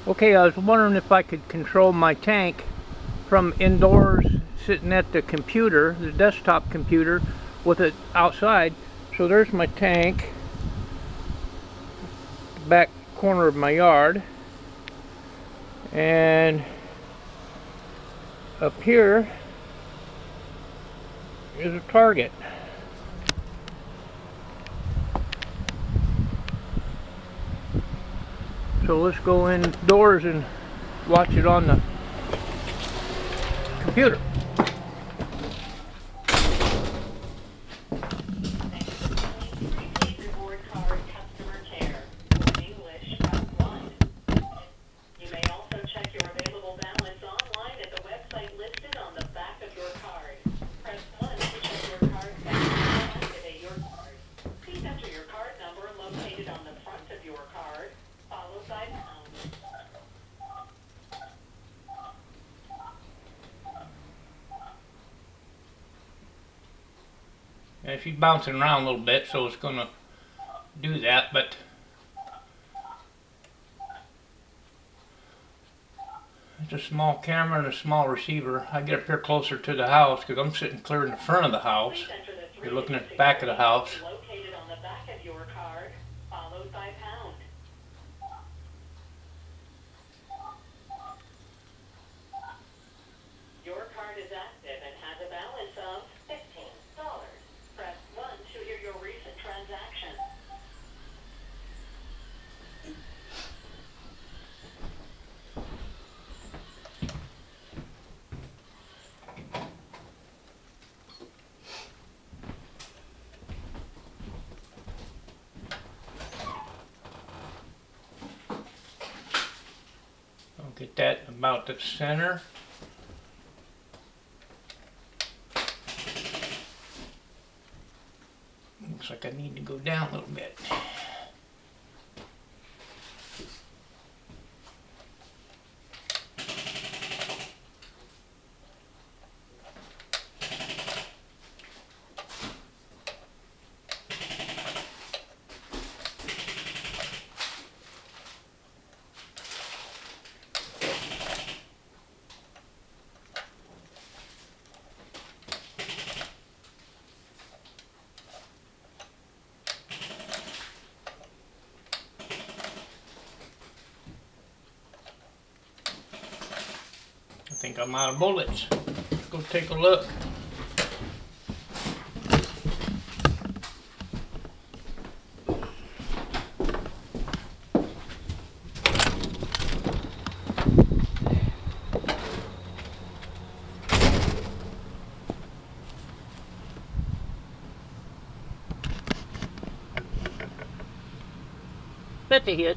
Okay, I was wondering if I could control my tank from indoors sitting at the computer, the desktop computer, with it outside. So there's my tank, back corner of my yard, and up here is a target. So let's go indoors and watch it on the computer. You may also check your available balance online at the website listed on the back of your card. Press 1 to check your card balance and activate your card. Please enter your card number located on the front of your card, followed by pound. And she's bouncing around a little bit, so it's going to do that, but it's a small camera and a small receiver. I get up here closer to the house because I'm sitting clear in the front of the house. You're looking at the back of the house. Located on the back of your card, followed by pound. Your card is active and has a balance of $15. Press 1 to hear your recent transaction. I'll get that about the center. Looks like I need to go down a little bit. I think I'm out of bullets. Let's go take a look. That's a hit.